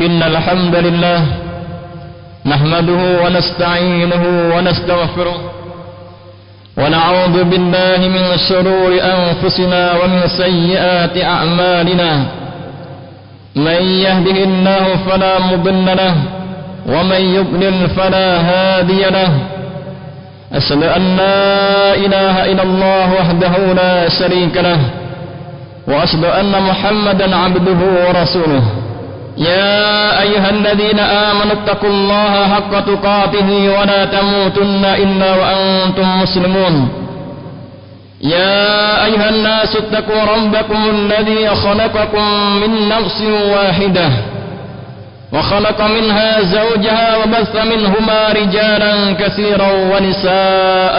إن الحمد لله نحمده ونستعينه ونستغفره ونعوذ بالله من شرور أنفسنا ومن سيئات أعمالنا من يهده الله فلا مضل له ومن يضلل فلا هادي له أشهد أن لا إله إلا الله وحده لا شريك له وأشهد أن محمدا عبده ورسوله يا أيها الذين آمنوا اتقوا الله حق تقاته ولا تموتن إلا وأنتم مسلمون يا أيها الناس اتقوا ربكم الذي خلقكم من نفس واحدة وخلق منها زوجها وبث منهما رجالا كثيرا ونساء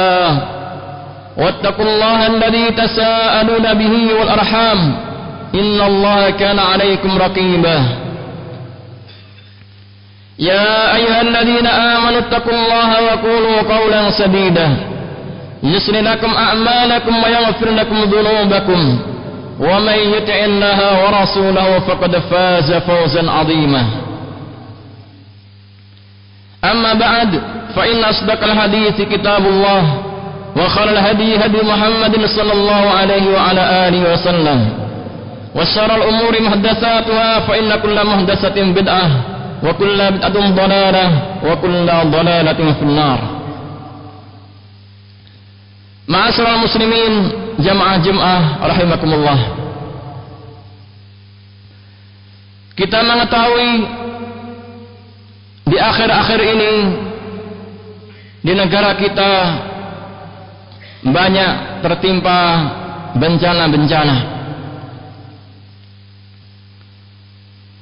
واتقوا الله الذي تساءلون به والأرحام إن الله كان عليكم رقيبا يا أيها الذين آمنوا اتقوا الله وقولوا قولا سديدا يصلح لكم أعمالكم ويغفر لكم ذنوبكم ومن يطع الله ورسوله فقد فاز فوزا عظيما أما بعد فإن أصدق الحديث كتاب الله وخير الهدي هدي محمد صلى الله عليه وعلى آله وسلم وشر الأمور محدثاتها فإن كل محدثة بدعة وكل بدعة ضلالة وكل ضلالة في النار. Ma'asyiral muslimin jamaah rahimakumullah. Kita mengetahui di akhir-akhir ini di negara kita banyak tertimpa bencana-bencana,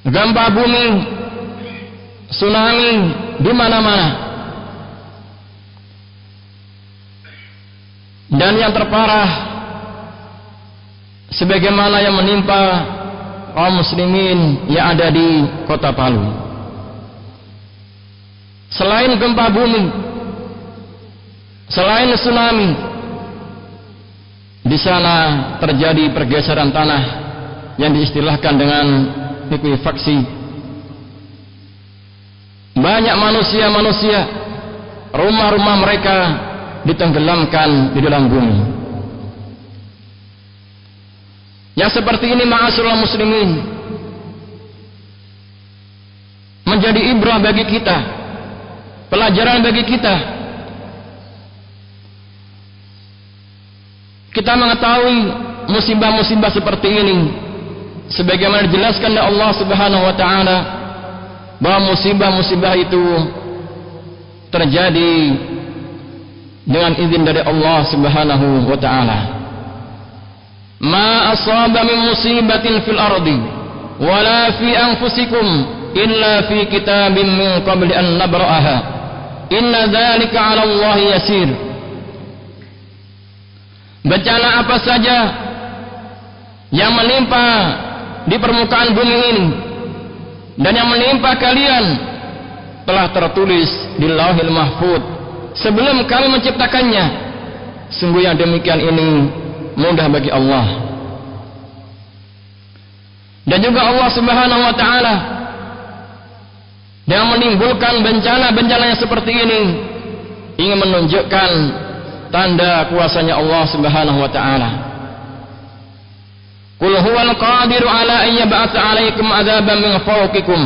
gempa bumi, tsunami di mana-mana. Dan yang terparah sebagaimana yang menimpa kaum muslimin yang ada di kota Palu. Selain gempa bumi, selain tsunami, di sana terjadi pergeseran tanah yang diistilahkan dengan likuifaksi. Banyak manusia-manusia, rumah-rumah mereka ditenggelamkan di dalam bumi. Yang seperti ini ma'asyiral muslimin menjadi ibrah bagi kita, pelajaran bagi kita. Kita mengetahui musibah-musibah seperti ini sebagaimana dijelaskan oleh Allah Subhanahu wa taala bahwa musibah-musibah itu terjadi dengan izin dari Allah Subhanahu wa taala. Ma asaba min musibatin fil ardi wala fi anfusikum illa fi kitabim min qabli an nabra'aha inna dzalika 'ala Allah yasir. Bencana apa saja yang menimpa di permukaan bumi ini dan yang menimpa kalian telah tertulis di Lauhil Mahfuz sebelum kami menciptakannya. Sungguh yang demikian ini mudah bagi Allah. Dan juga Allah Subhanahu wa taala yang menimbulkan bencana-bencana yang seperti ini ingin menunjukkan tanda kuasanya Allah Subhanahu wa taala. Qul huwal qadiru ala an yab'atsa 'alaikum 'adzaban min fawqikum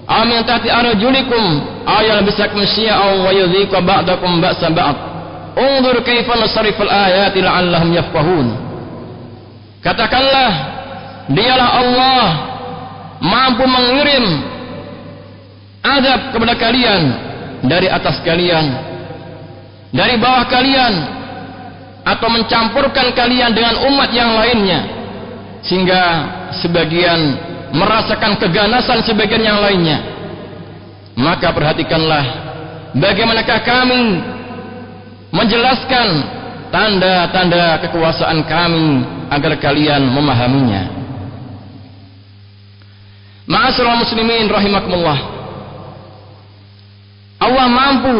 aw min tahti arjulikum aw yalbisakum syi'an wa yudhiqa ba'dakum ba'sa ba'd. Unzur kaifa nusarriful ayati la'allahum yafqahun. Katakanlah, dialah Allah mampu mengirim azab kepada kalian dari atas kalian, dari bawah kalian, atau mencampurkan kalian dengan umat yang lainnya sehingga sebagian merasakan keganasan sebagian yang lainnya. Maka perhatikanlah bagaimanakah kami menjelaskan tanda-tanda kekuasaan kami agar kalian memahaminya. Ma'asyiral muslimin rahimakumullah. Allah mampu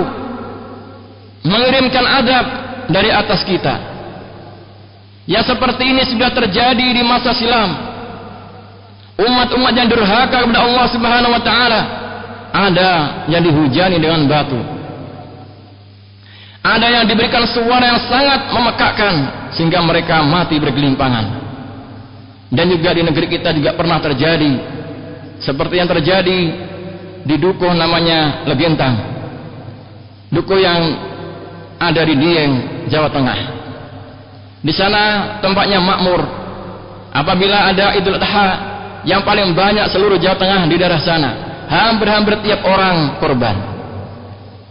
mengirimkan azab dari atas kita. Yang seperti ini sudah terjadi di masa silam. umat-umat yang durhaka kepada Allah Subhanahu wa taala, ada yang dihujani dengan batu, ada yang diberikan suara yang sangat memekakkan sehingga mereka mati bergelimpangan. Dan juga di negeri kita juga pernah terjadi seperti yang terjadi di dukuh namanya Legentang, dukuh yang ada di Dieng, Jawa Tengah. Di sana tempatnya makmur. Apabila ada Idul Adha, yang paling banyak seluruh Jawa Tengah di daerah sana, hampir-hampir tiap orang korban.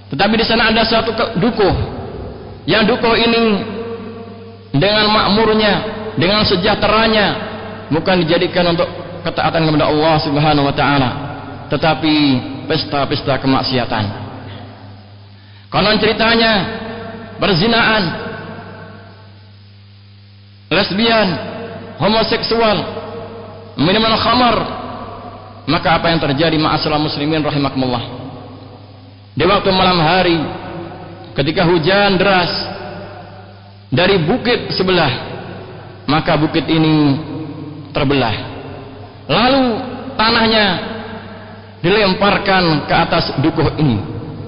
Tetapi di sana ada satu dukuh, yang dukuh ini dengan makmurnya, dengan sejahteranya, bukan dijadikan untuk ketaatan kepada Allah Subhanahu wa taala, tetapi pesta-pesta kemaksiatan. Konon ceritanya perzinaan, lesbian, homoseksual, minuman khamar. Maka apa yang terjadi ma'asyiral muslimin rahimakumullah? Di waktu malam hari ketika hujan deras dari bukit sebelah, maka bukit ini terbelah. Lalu tanahnya dilemparkan ke atas dukuh ini,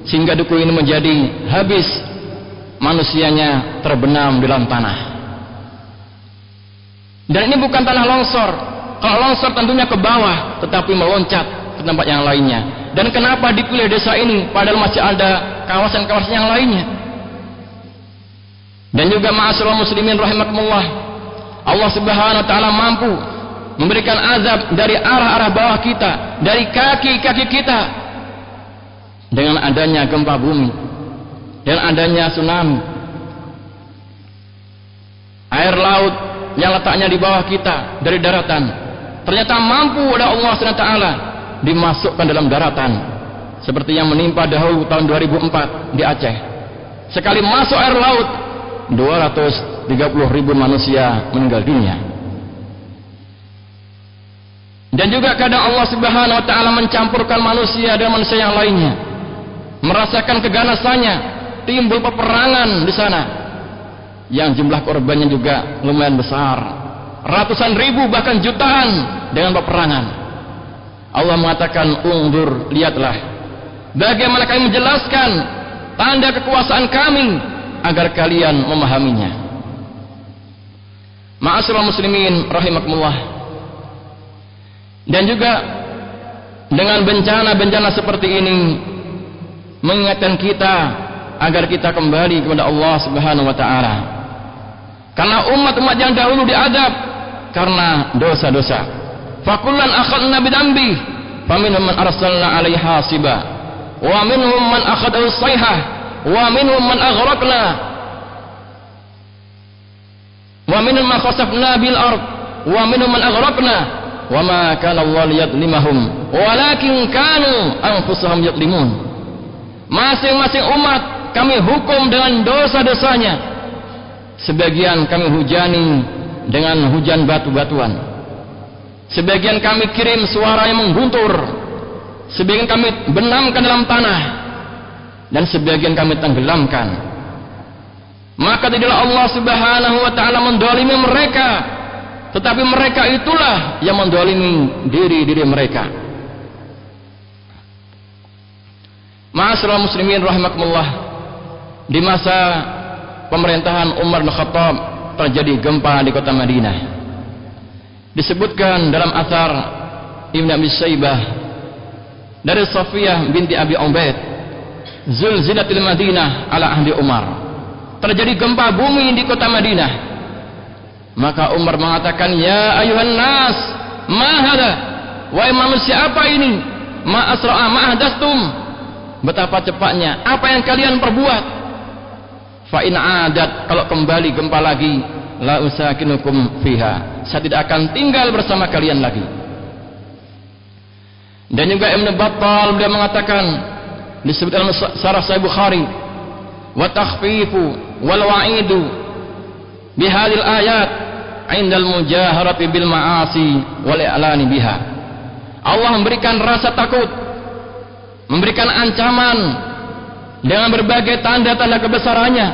sehingga dukuh ini menjadi habis, manusianya terbenam di dalam tanah. Dan ini bukan tanah longsor. Kalau longsor tentunya ke bawah, tetapi meloncat ke tempat yang lainnya. Dan kenapa dipilih desa ini padahal masih ada kawasan-kawasan yang lainnya? Dan juga ma'asyiral muslimin rahimakumullah, Allah Subhanahu wa taala mampu memberikan azab dari arah-arah bawah kita, dari kaki-kaki kita, dengan adanya gempa bumi dan adanya tsunami. Air laut yang letaknya di bawah kita dari daratan ternyata mampu oleh Allah SWT dimasukkan dalam daratan, seperti yang menimpa dahulu tahun 2004 di Aceh. Sekali masuk air laut, 230.000 manusia meninggal dunia. Dan juga kadang Allah Subhanahu wa taala mencampurkan manusia dengan manusia yang lainnya, merasakan keganasannya, timbul peperangan di sana yang jumlah korbannya juga lumayan besar, ratusan ribu bahkan jutaan dengan peperangan. Allah mengatakan, "Undur, lihatlah bagaimana kami menjelaskan tanda kekuasaan kami agar kalian memahaminya." Ma'asyiral muslimin rahimakumullah. Dan juga dengan bencana-bencana seperti ini mengingatkan kita agar kita kembali kepada Allah Subhanahu wa taala. Karena umat-umat yang dahulu diadab karena dosa-dosa. Fakullan akhadna bidambi, faminhum man arsalna 'alaihi hasiba, wa minhum man akhadahu sayhah, wa minhum man aghraqna, wa minhum man khasafna bil ard, wa minhum man aghraqna, wa ma kana Allah liyadlimahum walakin kanu anfusahum yadlimun. Masing-masing umat kami hukum dengan dosa-dosanya. Sebagian kami hujani dengan hujan batu-batuan, sebagian kami kirim suara yang mengguntur, sebagian kami benamkan dalam tanah, dan sebagian kami tenggelamkan. Maka tidaklah Allah Subhanahu wa taala mendolimi mereka, tetapi mereka itulah yang mendolimi diri-diri mereka. Ma'asyiral muslimin rahimakumullah, di masa pemerintahan Umar bin Khattab terjadi gempa di kota Madinah. Disebutkan dalam athar Ibn Abi Saybah dari Safiyah binti Abi Ubaid, zulzilatil Madinah ala ahdi Umar. Terjadi gempa bumi di kota Madinah. Maka Umar mengatakan, "Ya ayuhan nas, ma hada?" Wahai manusia, apa ini? Ma asra'a ma ahdastum? Betapa cepatnya apa yang kalian perbuat. Fa in adat, kalau kembali gempa lagi, la usakinukum fiha, saya tidak akan tinggal bersama kalian lagi. Dan juga Ibn Battal beliau mengatakan, disebut dalam Syarah Sahih Bukhari, wa takhfifu wal wa'idu bihadil ayat indal mujaharati bil ma'asi wal i'lani biha. Allah memberikan rasa takut, memberikan ancaman dengan berbagai tanda-tanda kebesarannya,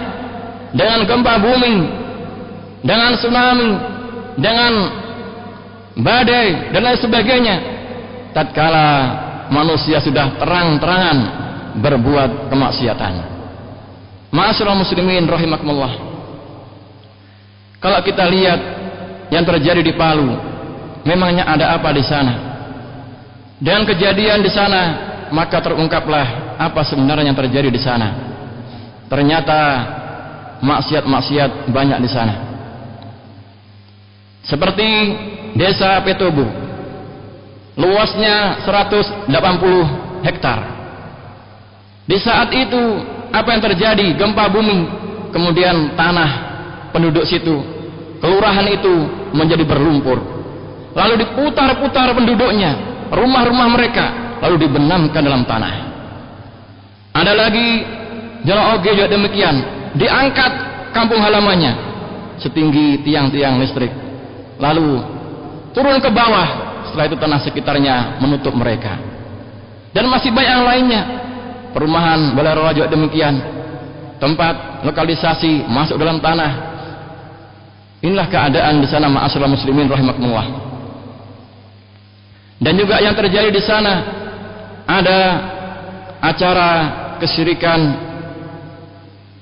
dengan gempa bumi, dengan tsunami, dengan badai dan lain sebagainya, tatkala manusia sudah terang-terangan berbuat kemaksiatan. Ma'asyiral muslimin rahimakumullah, kalau kita lihat yang terjadi di Palu, memangnya ada apa di sana? Dan kejadian di sana, maka terungkaplah apa sebenarnya yang terjadi di sana. Ternyata maksiat-maksiat banyak di sana. Seperti desa Petobo, luasnya 180 hektar. Di saat itu apa yang terjadi? Gempa bumi, kemudian tanah penduduk situ, kelurahan itu menjadi berlumpur, lalu diputar-putar penduduknya, rumah-rumah mereka lalu dibenamkan dalam tanah. Ada lagi Jalan Oge juga demikian, diangkat kampung halamannya setinggi tiang-tiang listrik, lalu turun ke bawah. Setelah itu tanah sekitarnya menutup mereka. Dan masih banyak yang lainnya. Perumahan Balai Roa juga demikian, tempat lokalisasi masuk dalam tanah. Inilah keadaan di sana, ma'asyiral muslimin rahimakumullah. Dan juga yang terjadi di sana, ada acara kesyirikan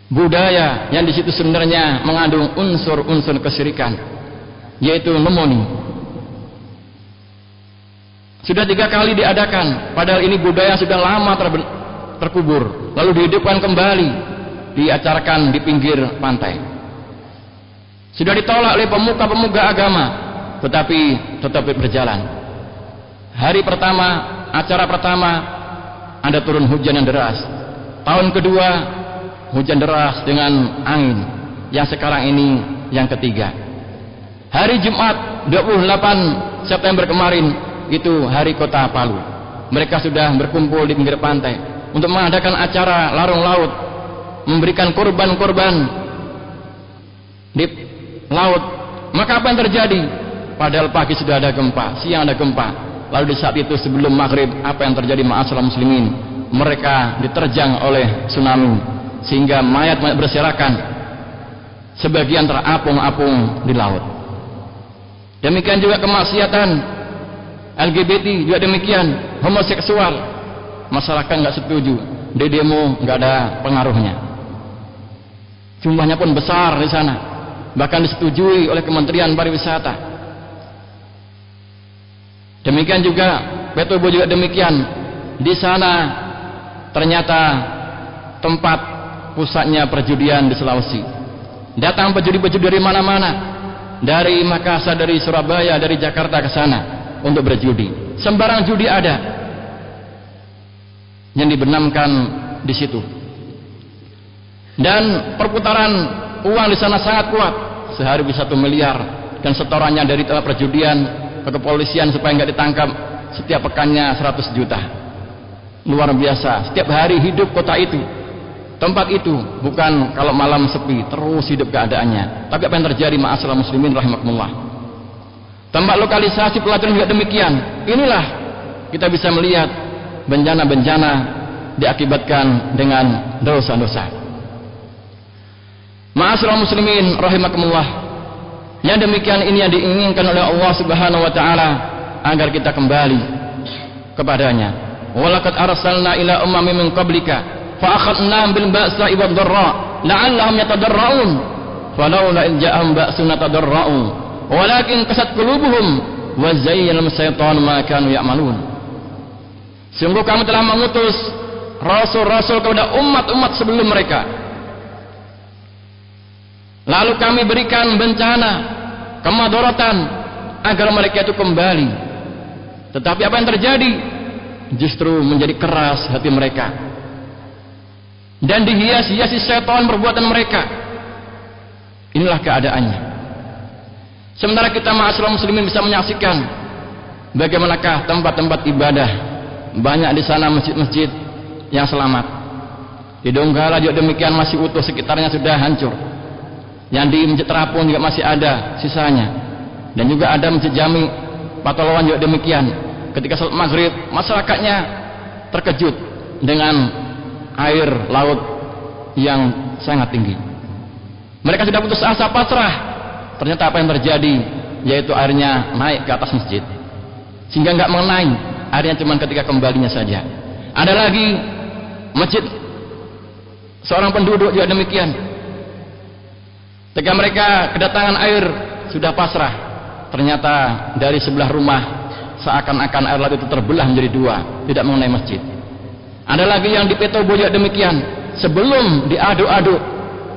budaya yang di situ sebenarnya mengandung unsur-unsur kesyirikan, yaitu lemoni. Sudah 3 kali diadakan, padahal ini budaya sudah lama terkubur, lalu dihidupkan kembali, diacarakan di pinggir pantai. Sudah ditolak oleh pemuka-pemuka agama, tetapi tetap berjalan. Hari pertama, acara pertama, ada turun hujan yang deras. Tahun kedua, hujan deras dengan angin. Yang sekarang ini yang ketiga. Hari Jumat 28 September kemarin, itu hari kota Palu. Mereka sudah berkumpul di pinggir pantai untuk mengadakan acara larung laut, memberikan korban-korban di laut. Maka apa yang terjadi? Padahal pagi sudah ada gempa, siang ada gempa. Lalu di saat itu sebelum maghrib, apa yang terjadi, ma'asyiral muslimin? Mereka diterjang oleh tsunami, sehingga mayat-mayat berserakan, sebagian terapung-apung di laut. Demikian juga kemaksiatan LGBT juga demikian, homoseksual. Masyarakat nggak setuju, di demo nggak ada pengaruhnya. Jumlahnya pun besar di sana, bahkan disetujui oleh Kementerian Pariwisata. Demikian juga Petobo juga demikian. Di sana ternyata tempat pusatnya perjudian di Sulawesi. Datang pejudi-pejudi dari mana-mana, dari Makassar, dari Surabaya, dari Jakarta ke sana untuk berjudi. Sembarang judi ada yang dibenamkan di situ. Dan perputaran uang di sana sangat kuat, sehari bisa 1 miliar, dan setorannya dari perjudian ke kepolisian supaya nggak ditangkap setiap pekannya 100 juta. Luar biasa. Setiap hari hidup kota itu, tempat itu, bukan kalau malam sepi terus hidup keadaannya. Tapi apa yang terjadi, ma'asyiral muslimin rahimakumullah? Tempat lokalisasi pelatihan juga demikian. Inilah kita bisa melihat bencana-bencana diakibatkan dengan dosa-dosa. Ma'asyiral muslimin rahimakumullah, yang demikian ini yang diinginkan oleh Allah Subhanahu wa taala agar kita kembali kepadanya. Walaqad arsalna ila ummamin min qablika fa akhadnahum bil ba'sa'i wad dharra la'allahum yatadarra'un falawla in ja'ahum ba'suna tadarra'u walakin qasat qulubuhum wa zayyana syaitanu ma kanu ya'malun. Sungguh kami telah mengutus rasul-rasul kepada umat-umat sebelum mereka, lalu kami berikan bencana, kemadaratan agar mereka itu kembali. Tetapi apa yang terjadi? Justru menjadi keras hati mereka dan dihias-hiasi setan perbuatan mereka. Inilah keadaannya. Sementara kita ma'asyiral muslimin bisa menyaksikan bagaimanakah tempat-tempat ibadah. Banyak di sana masjid-masjid yang selamat. Di Donggala juga demikian, masih utuh, sekitarnya sudah hancur. Yang di Masjid Terapung juga masih ada sisanya. Dan juga ada Masjid Jami Patolowan juga demikian. Ketika salat maghrib, masyarakatnya terkejut dengan air laut yang sangat tinggi. Mereka sudah putus asa, pasrah. Ternyata apa yang terjadi? yaitu airnya naik ke atas masjid sehingga nggak mengenai, airnya cuma ketika kembalinya saja. Ada lagi masjid seorang penduduk juga demikian, ketika mereka kedatangan air sudah pasrah, ternyata dari sebelah rumah seakan-akan air laut itu terbelah menjadi dua, tidak mengenai masjid. Ada lagi yang di Petobo juga demikian, sebelum diaduk-aduk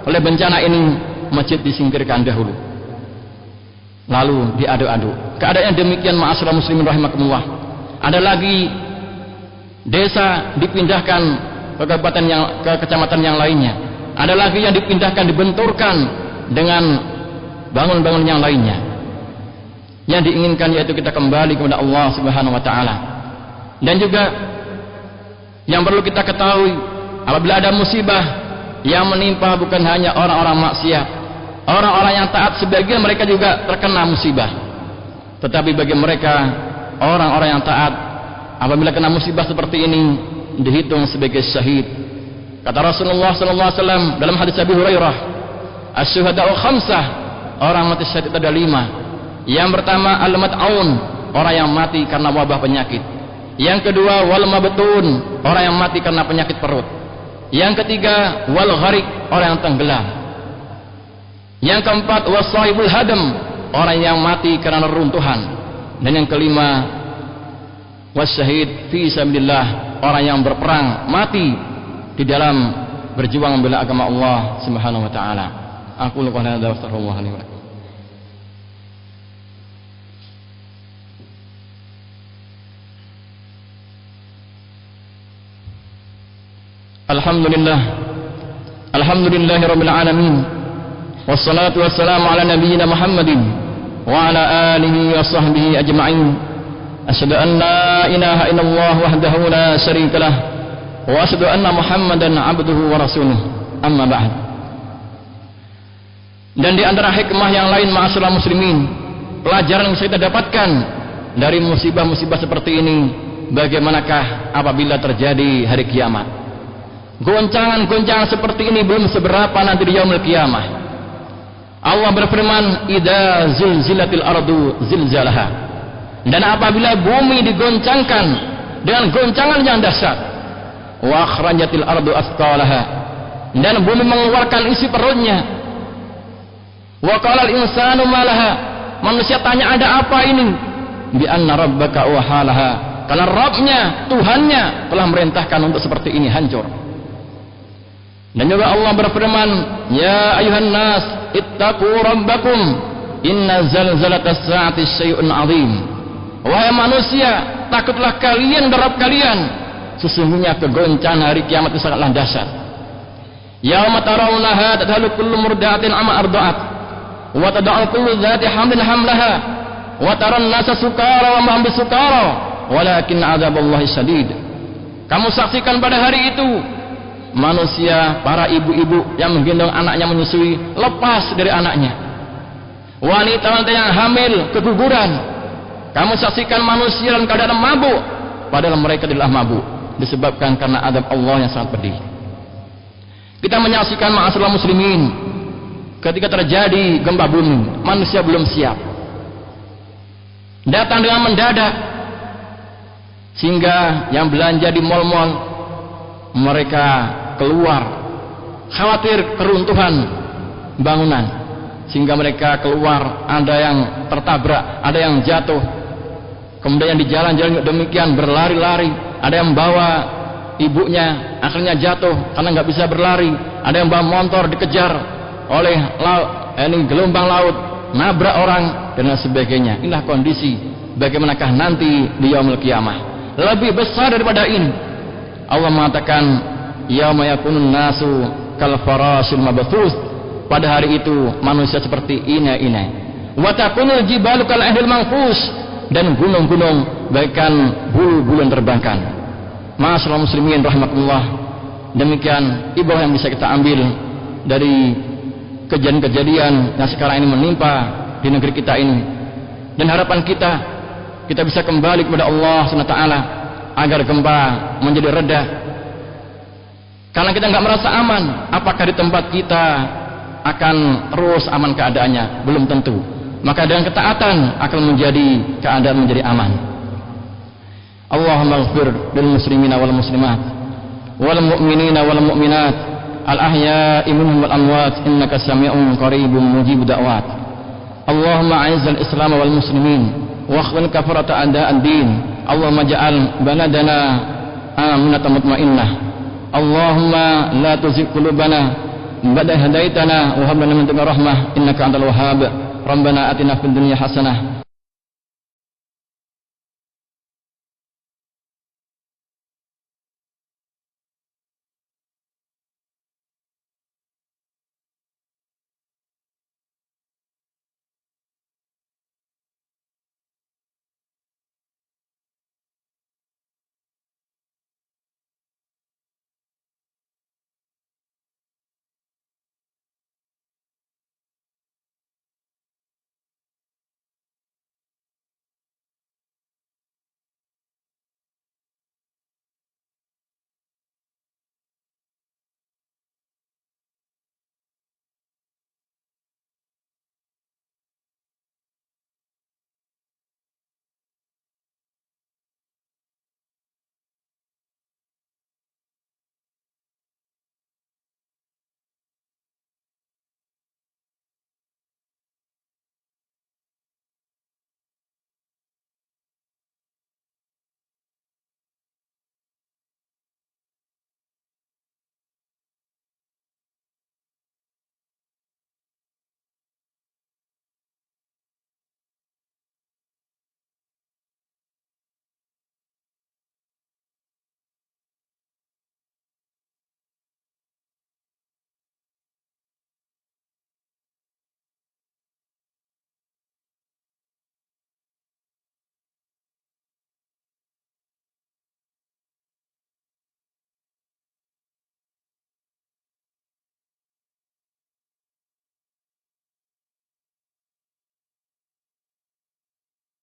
oleh bencana ini masjid disingkirkan dahulu, lalu diaduk-aduk. Keadaannya demikian ma'asyiral muslimin rahimakumullah. Ada lagi desa dipindahkan ke kecamatan yang lainnya. Ada lagi yang dipindahkan, dibenturkan dengan bangun-bangun yang lainnya. Yang diinginkan yaitu kita kembali kepada Allah Subhanahu wa taala. Dan juga yang perlu kita ketahui, apabila ada musibah yang menimpa bukan hanya orang-orang maksiat, orang-orang yang taat sebagian mereka juga terkena musibah. Tetapi bagi mereka orang-orang yang taat, apabila kena musibah seperti ini dihitung sebagai syahid. Kata Rasulullah sallallahu alaihi wasallam dalam hadis Abi Hurairah, "Asy-syuhada'u khamsah." Orang mati syahid itu ada 5. Yang pertama al-mat'un, orang yang mati karena wabah penyakit. Yang kedua wal mabtun, orang yang mati karena penyakit perut. Yang ketiga wal gharik, orang yang tenggelam. Yang keempat wasahibul hadam, orang yang mati karena reruntuhan. Dan yang kelima wasyahid fi sabilillah, orang yang berperang mati di dalam berjuang membela agama Allah Subhanahu wa taala. Aku lupa hadza wa astaghfirullah li wa lakum. Alhamdulillah, alhamdulillahirabbil alamin, wassalatu wassalamu ala nabiyyina Muhammadin wa ala alihi wa sahbihi ajma'in. Asyhadu an la ilaha illallah wahdahu la syarikalah wa asyhadu anna Muhammadan abduhu wa rasuluh. Amma ba'd. Dan di antara hikmah yang lain ma'asyiral muslimin, pelajaran yang kita dapatkan dari musibah-musibah seperti ini, bagaimanakah apabila terjadi hari kiamat. Goncangan-goncangan seperti ini belum seberapa nanti di yaumul qiyamah. Allah berfirman, "Idza zulzilatil ardu zilzalaha." Dan apabila bumi digoncangkan dengan goncangan yang dahsyat, wa akhrajatil ardu athqalaha, dan bumi mengeluarkan isi perutnya, wa qala al insanu malaha, manusia tanya ada apa ini, bi anna rabbaka wahalaha, karena Rabbnya, Tuhannya telah merintahkan untuk seperti ini hancur. Dan juga Allah berfirman, "Ya ayuhan nas, ittaqu rabbakum, inna zalzalatas saati syai'un 'adzim." Wahai manusia, takutlah kalian terhadap kalian, sesungguhnya kegoncangan hari kiamat itu sangatlah dahsyat. Yauma tarawunaha tadhalu kullu murdi'atin amma arda'at, wa tad'u kullu dzati hamlin hamlaha, wa taran nasa sukara wa ma hum bisukara, walakin 'adzaballahi syadid. Kamu saksikan pada hari itu manusia, para ibu-ibu yang menggendong anaknya menyusui, lepas dari anaknya. Wanita-wanita yang hamil, keguguran. Kamu saksikan manusia dalam keadaan mabuk, padahal mereka tidaklah mabuk, disebabkan karena azab Allah yang sangat pedih. Kita menyaksikan ma'asyiral muslimin, ketika terjadi gempa bumi, manusia belum siap, datang dengan mendadak, sehingga yang belanja di mal-mal mereka keluar khawatir keruntuhan bangunan, sehingga mereka keluar, ada yang tertabrak, ada yang jatuh. Kemudian di jalan-jalan demikian berlari-lari, ada yang bawa ibunya akhirnya jatuh karena nggak bisa berlari, ada yang bawa motor dikejar oleh gelombang laut, nabrak orang dan sebagainya. Inilah kondisi bagaimanakah nanti di yaumul qiyamah. Lebih besar daripada ini, Allah mengatakan, yauma yakunun nasu kal farasyil mabthus, pada hari itu manusia seperti inai-inai, wa takunul jibalu kal ahlil manfus, dan gunung-gunung bagaikan bulu-bulu yang terbangkan. Ma'asyiral muslimin rahimakumullah, demikian ibrah yang bisa kita ambil dari kejadian-kejadian yang sekarang ini menimpa di negeri kita ini, dan harapan kita bisa kembali kepada Allah SWT agar gempa menjadi reda. Karena kita nggak merasa aman, apakah di tempat kita akan terus aman keadaannya? Belum tentu. maka dengan ketaatan akan menjadi keadaan menjadi aman. Allahumma ighfir lil muslimina wal muslimat wal mu'minina wal mu'minat al ahya'i minhum wal amwat innaka sami'un qaribun mujibud da'wat. Allahumma a'izzal islam wal muslimin wa khzil kafarata a'da'ad din. Allahumma ja'al baladana aminatan mutmainnah. Allahumma la tuzigh qulubana ba'da hadaitana wa hab lana min ladunka rahmah innaka antal wahhab. Rabbana atina fid dunya hasanah